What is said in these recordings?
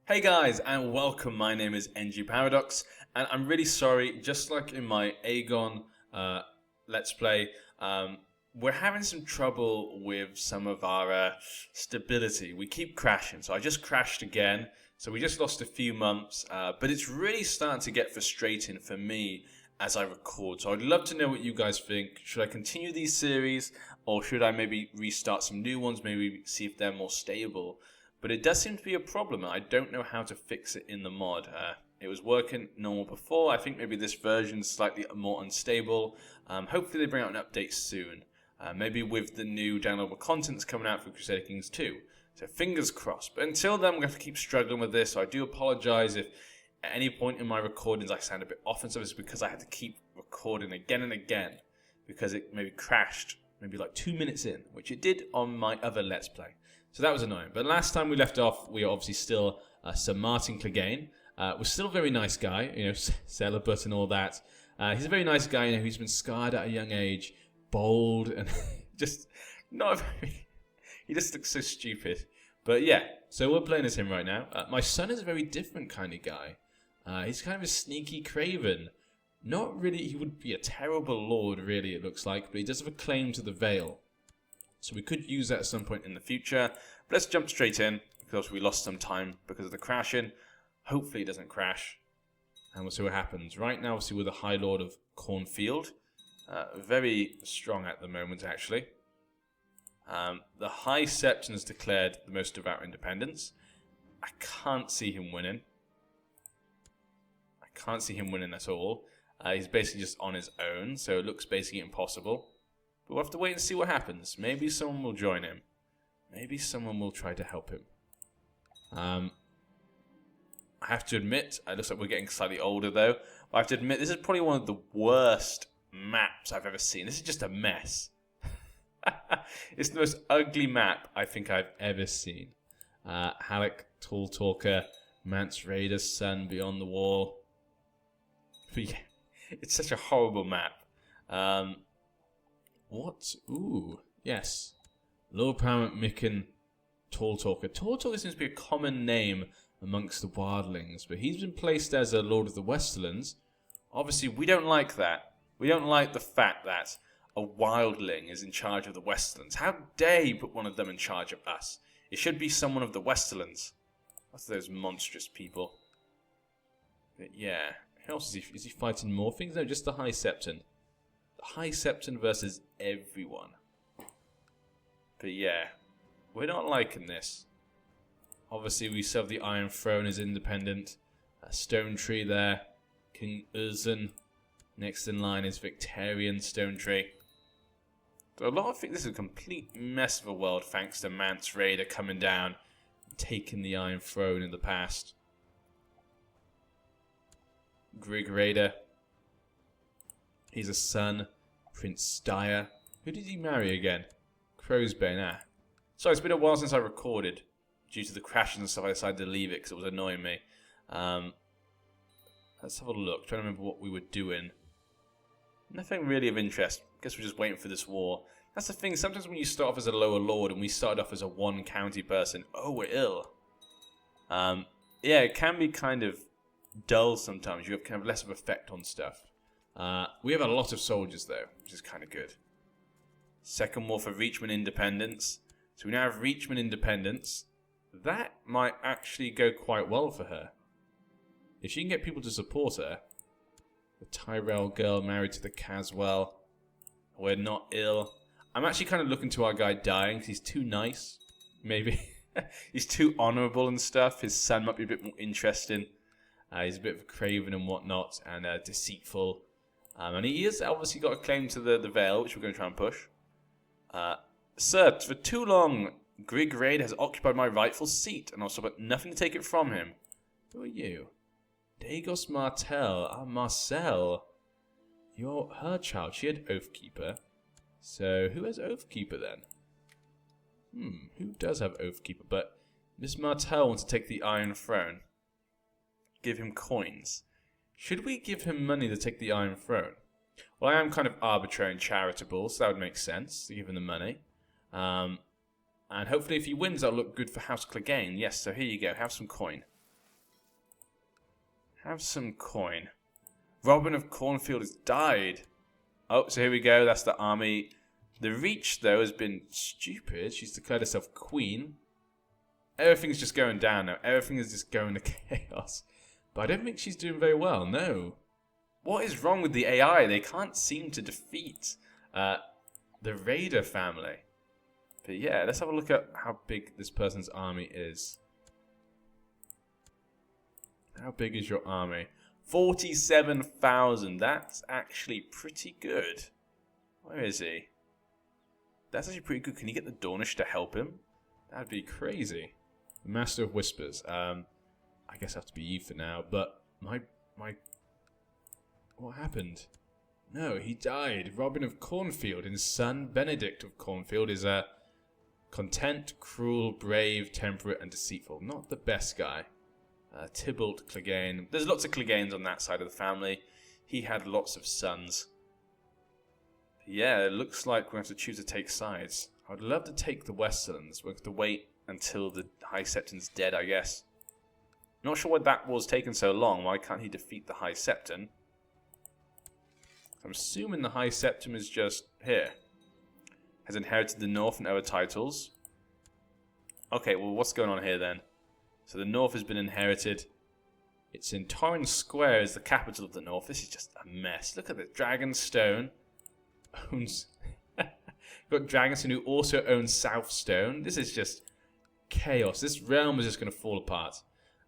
Hey guys, and welcome. My name is NG Paradox, and I'm really sorry, just like in my Aegon Let's Play, we're having some trouble with some of our stability. We keep crashing, so I just crashed again, so we just lost a few months, but it's really starting to get frustrating for me as I record, so I'd love to know what you guys think. Should I continue these series, or should I maybe restart some new ones, maybe see if they're more stable? But it does seem to be a problem, and I don't know how to fix it in the mod. It was working normal before. I think maybe this version's slightly more unstable. Hopefully they bring out an update soon. Maybe with the new downloadable contents coming out for Crusader Kings 2. So fingers crossed. But until then, we're going to have to keep struggling with this. So I do apologize if at any point in my recordings I sound a bit off and stuff. It's because I had to keep recording again and again. Because it maybe crashed maybe like 2 minutes in. Which it did on my other Let's Play. So that was annoying. But last time we left off, we were obviously still Sir Martin Clegane. Was still a very nice guy, you know, celibate and all that. He's a very nice guy, you know, who's been scarred at a young age, bold, and just not very... He just looks so stupid. But yeah, so we're playing as him right now. My son is a very different kind of guy. He's kind of a sneaky craven. Not really, he would be a terrible lord, really, it looks like, but he does have a claim to the Vale. So we could use that at some point in the future. But let's jump straight in, because we lost some time because of the crashing. Hopefully it doesn't crash, and we'll see what happens. Right now, obviously, we're the High Lord of Cornfield. Very strong at the moment, actually. The High Septon has declared the most devout independence. I can't see him winning. I can't see him winning at all. He's basically just on his own, so it looks basically impossible. But we'll have to wait and see what happens. Maybe someone will join him. Maybe someone will try to help him. I have to admit, it looks like we're getting slightly older though. But I have to admit, this is probably one of the worst maps I've ever seen. This is just a mess. It's the most ugly map I think I've ever seen. Halleck, Tall Talker, Mance Raider's son beyond the wall. But yeah, it's such a horrible map. What? Ooh, yes. Lord Paramount Micken Tall Talker. Tall Talker seems to be a common name amongst the wildlings, but he's been placed as a Lord of the Westerlands. Obviously, we don't like that. We don't like the fact that a wildling is in charge of the Westerlands. How dare you put one of them in charge of us? It should be someone of the Westerlands. That's those monstrous people. But yeah, who else is he? Is he fighting more things? No, just the High Septon. High Septon versus everyone. But yeah, we're not liking this. Obviously, we still have the Iron Throne as independent. A Stone Tree there. King Urzen. Next in line is Victorian Stone Tree. So a lot of think this is a complete mess of a world thanks to Mance Raider coming down and taking the Iron Throne in the past. Gregor. He's a son, Prince Steyr. Who did he marry again? Crowsbane, Sorry, it's been a while since I recorded. Due to the crashes and stuff, I decided to leave it because it was annoying me. Let's have a look. Trying to remember what we were doing. Nothing really of interest. Guess we're just waiting for this war. That's the thing. Sometimes when you start off as a lower lord and we started off as a one county person, oh, we're ill. Yeah, it can be kind of dull sometimes. You have kind of less of effect on stuff. We have a lot of soldiers though, which is kind of good. Second war for Reachman Independence. So we now have Reachman Independence. That might actually go quite well for her. If she can get people to support her. The Tyrell girl married to the Caswell. We're not ill. I'm actually kind of looking to our guy dying because he's too nice. Maybe. He's too honourable and stuff. His son might be a bit more interesting. He's a bit of a craven and whatnot. And deceitful. And he has obviously got a claim to the Vale, which we're going to try and push. Sir, for too long, Gregor has occupied my rightful seat, and also but nothing to take it from him. Who are you? Dagos Martel. Marcel. You're her child. She had Oathkeeper. So, who has Oathkeeper then? Who does have Oathkeeper? But Miss Martel wants to take the Iron Throne. Give him coins. Should we give him money to take the Iron Throne? Well, I am kind of arbitrary and charitable, so that would make sense to give him the money. And hopefully if he wins, that'll look good for House Clegane. Yes, so here you go. Have some coin. Have some coin. Robin of Cornfield has died. Oh, so here we go. That's the army. The Reach, though, has been stupid. She's declared herself queen. Everything's just going down now. Everything is just going to chaos. But I don't think she's doing very well, no. What is wrong with the AI? They can't seem to defeat the Raider family. But yeah, let's have a look at how big this person's army is. How big is your army? 47,000. That's actually pretty good. Where is he? That's actually pretty good. Can you get the Dornish to help him? That'd be crazy. The Master of Whispers. I guess I have to be you for now. But my, what happened? No, he died. Robin of Cornfield. And his son Benedict of Cornfield is a content, cruel, brave, temperate, and deceitful. Not the best guy. Tybalt Clegane. There's lots of Cleganes on that side of the family. He had lots of sons. Yeah, it looks like we have to choose to take sides. I'd love to take the Westerlands. We'll have to wait until the High Septon's dead, I guess. Not sure why that was taking so long. Why can't he defeat the High Septon? I'm assuming the High Septon is just here. Has inherited the North and other titles. Okay, well, what's going on here then? So the North has been inherited. It's in Torrens Square is the capital of the North. This is just a mess. Look at the Dragonstone. Owns... Got Dragonstone who also owns Southstone. This is just chaos. This realm is just going to fall apart.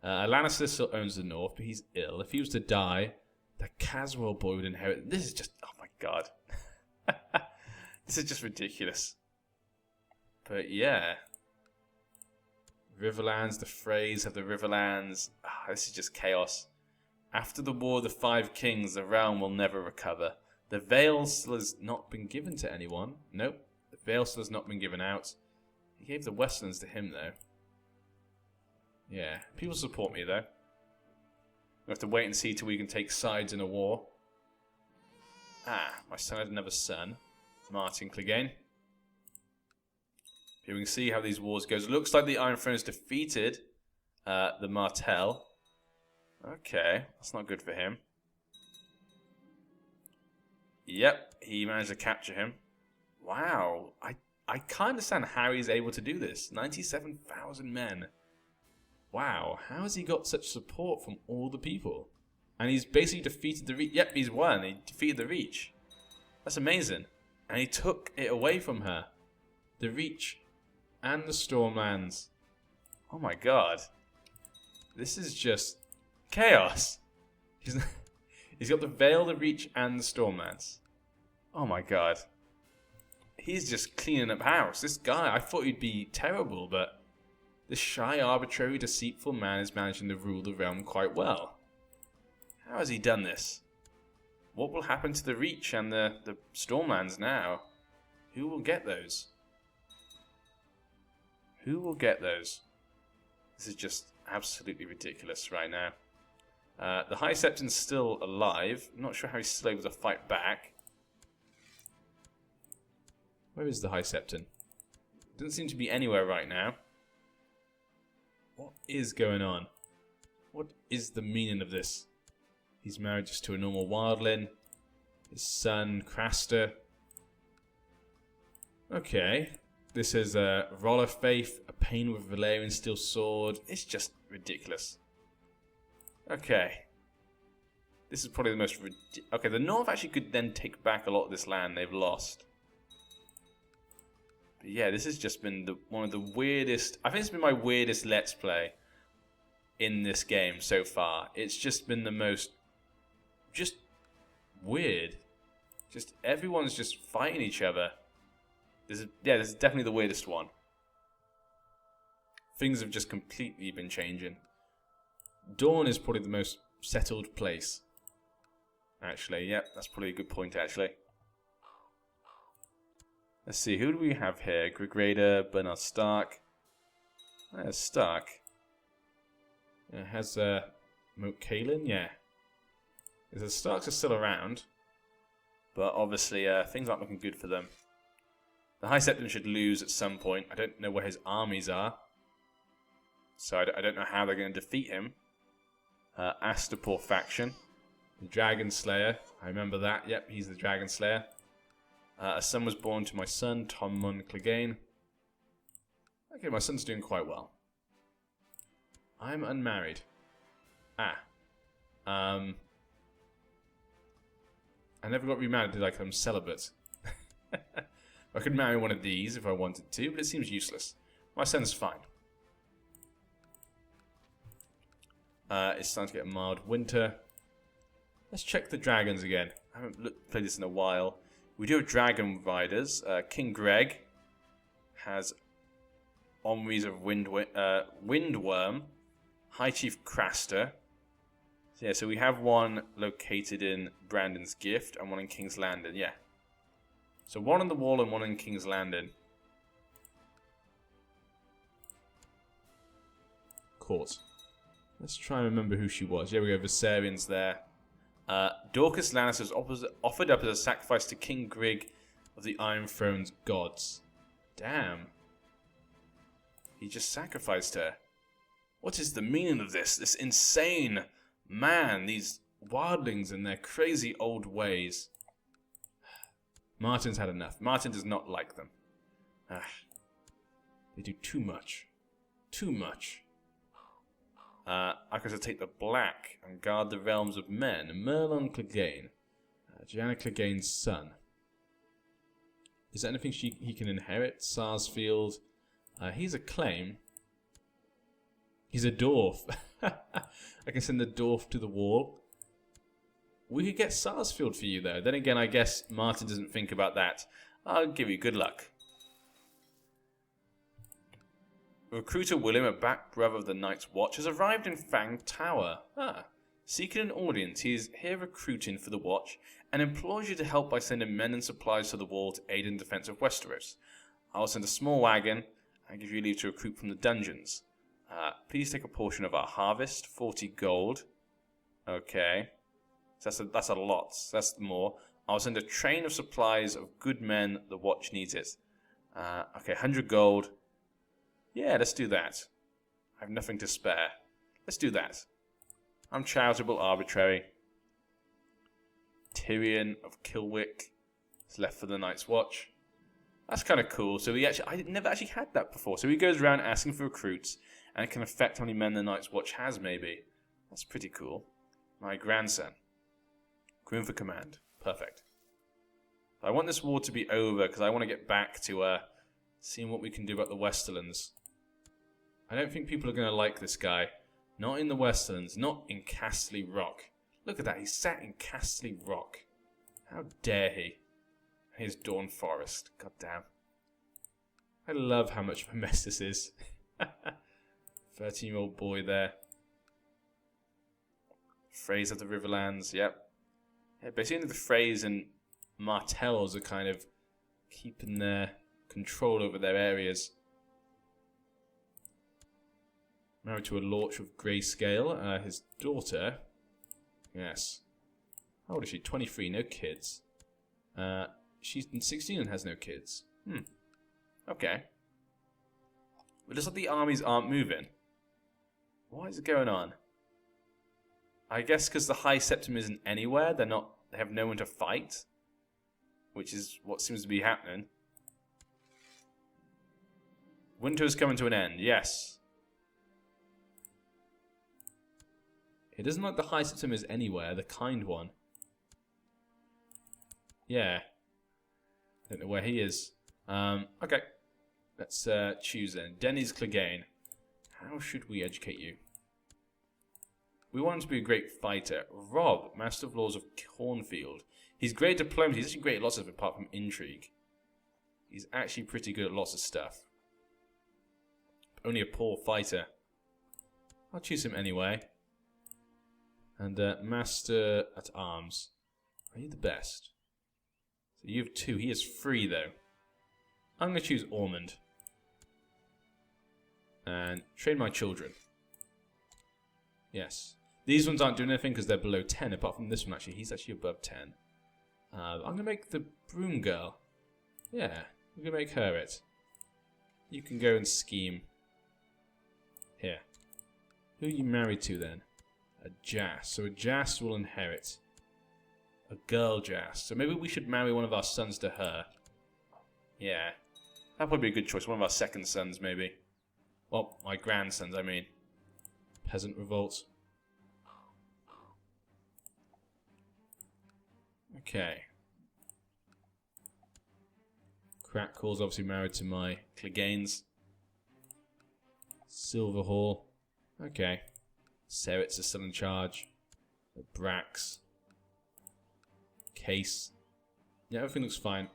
Lannister still owns the North, but he's ill. If he was to die, the Caswell boy would inherit. This is just... Oh my god. This is just ridiculous. But yeah. Riverlands, the Freys have the Riverlands. This is just chaos. After the War of the Five Kings, the realm will never recover. The Vale still has not been given to anyone. Nope. The Vale still has not been given out. He gave the Westlands to him, though. Yeah. People support me, though. We have to wait and see till we can take sides in a war. My son had another son. Martin Clegane. Here we can see how these wars goes. It looks like the Iron Throne has defeated the Martell. Okay, that's not good for him. Yep, he managed to capture him. Wow, I can't understand how he's able to do this. 97,000 men. Wow, how has he got such support from all the people? And he's basically defeated the Reach. Yep, he's won. He defeated the Reach. That's amazing. And he took it away from her. The Reach and the Stormlands. Oh my god. This is just chaos. He's got the Vale, the Reach, and the Stormlands. Oh my god. He's just cleaning up house. This guy, I thought he'd be terrible, but this shy, arbitrary, deceitful man is managing to rule the realm quite well. How has he done this? What will happen to the Reach and the Stormlands now? Who will get those? Who will get those? This is just absolutely ridiculous right now. The High Septon's still alive. I'm not sure how he's still able to fight back. Where is the High Septon? Doesn't seem to be anywhere right now. What is going on? What is the meaning of this? He's married just to a normal wildling. His son, Craster. Okay. This is a Roller Faith, a Pain with Valerian Steel Sword. It's just ridiculous. Okay. This is probably the most okay, the North actually could then take back a lot of this land they've lost. But yeah, this has just been one of the weirdest... I think it's been my weirdest Let's Play in this game so far. It's just been the most... just weird. Just everyone's just fighting each other. This is definitely the weirdest one. Things have just completely been changing. Dawn is probably the most settled place. Actually, yep, that's probably a good point, actually. Let's see, who do we have here? Gregor, Bernard Stark. There's Stark. It has Moat Caelan, yeah. The Starks are still around. But obviously, things aren't looking good for them. The High Septon should lose at some point. I don't know where his armies are. So I don't know how they're going to defeat him. Astapor faction. The Dragon Slayer. I remember that. Yep, he's the Dragon Slayer. A son was born to my son, Gregor Clegane. Okay, my son's doing quite well. I'm unmarried. I never got remarried, did I? 'Cause I'm celibate. I could marry one of these if I wanted to, but it seems useless. My son's fine. It's starting to get a mild winter. Let's check the dragons again. I haven't played this in a while. We do have dragon riders. King Greg has Omries of Windworm, High Chief Craster. So, yeah, so we have one located in Brandon's Gift and one in King's Landing. Yeah. So one on the wall and one in King's Landing. Court. Let's try and remember who she was. Yeah, we have Viserions there. Dorcas Lannister was offered up as a sacrifice to King Grig of the Iron Throne's gods. Damn. He just sacrificed her. What is the meaning of this? This insane man, these wildlings and their crazy old ways. Martin's had enough. Martin does not like them. They do too much. Too much. I could take the black and guard the realms of men. Merlon Clegane. Joanna Clegane's son. Is there anything he can inherit? Sarsfield. He's a claim. He's a dwarf. I can send the dwarf to the wall. We could get Sarsfield for you, though. Then again, I guess Martin doesn't think about that. I'll give you good luck. Recruiter William, a back brother of the Night's Watch, has arrived in Fang Tower. Seeking an audience, he is here recruiting for the Watch and implores you to help by sending men and supplies to the wall to aid in defense of Westeros. I will send a small wagon and give you leave to recruit from the dungeons. Please take a portion of our harvest, 40 gold. Okay. So that's a lot. So that's more. I'll send a train of supplies of good men. The Watch needs it. Okay, 100 gold. Yeah, let's do that. I have nothing to spare. Let's do that. I'm charitable, arbitrary. Tyrion of Kilwick is left for the Night's Watch. That's kind of cool. So I never actually had that before. So he goes around asking for recruits, and it can affect how many men the Night's Watch has, maybe. That's pretty cool. My grandson. Groom for command. Perfect. I want this war to be over because I want to get back to seeing what we can do about the Westerlands. I don't think people are going to like this guy. Not in the Westerlands. Not in Castle Rock. Look at that. He's sat in Castle Rock. How dare he? Here's Dawn Forest. God damn. I love how much of a mess this is. 13-year-old boy there. Freys of the Riverlands. Yep. Yeah, basically the Freys and Martells are kind of keeping their control over their areas. Married to a Lorch of Greyscale. His daughter. Yes. How old is she? 23. No kids. She's 16 and has no kids. Okay. It looks like the armies aren't moving. What is going on? I guess because the High Septim isn't anywhere, they have no one to fight. Which is what seems to be happening. Winter is coming to an end, yes. It doesn't like the High Septim is anywhere, the kind one. Yeah. I don't know where he is. Okay. Let's choose then. Dennis Clegane. How should we educate you? We want him to be a great fighter. Rob, Master of Laws of Cornfield. He's great at diplomacy. He's actually great at lots of it, apart from intrigue. He's actually pretty good at lots of stuff. Only a poor fighter. I'll choose him anyway. And Master at Arms. Are you the best? So you have 2. He has 3 though. I'm going to choose Ormond. And train my children. Yes. These ones aren't doing anything because they're below 10, apart from this one actually. He's actually above 10. I'm going to make the Broom Girl. Yeah, we're going to make her it. You can go and scheme. Here. Who are you married to then? a Jas. So a Jas will inherit. A girl Jas. So maybe we should marry one of our sons to her. Yeah. That'd probably be a good choice. One of our second sons, maybe. Well, my grandsons, I mean. Peasant revolt. Okay. Crackcall's obviously married to my Cleganes. Silverhall. Okay. Seritz is still in charge. Brax. Case. Yeah, everything looks fine.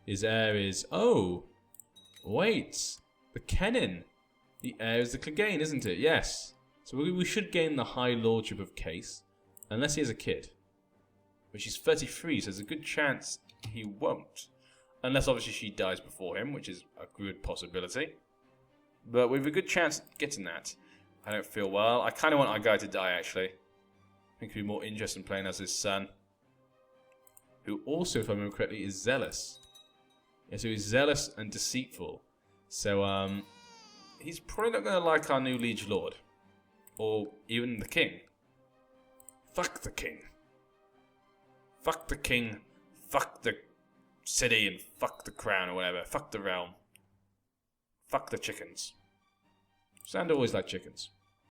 His heir is... Oh! Wait! The Kennen! The heir is the Clegane, isn't it? Yes. So we should gain the High Lordship of Case. Unless he has a kid. Which is 33, so there's a good chance he won't. Unless obviously she dies before him, which is a good possibility. But we have a good chance of getting that. I don't feel well. I kind of want our guy to die, actually. I think he'd be more interested in playing as his son. Who also, if I remember correctly, is zealous. Yeah, so he's zealous and deceitful. So, he's probably not going to like our new liege lord. Or even the king. Fuck the king. Fuck the king. Fuck the city and fuck the crown or whatever. Fuck the realm. Fuck the chickens. Sand always liked chickens.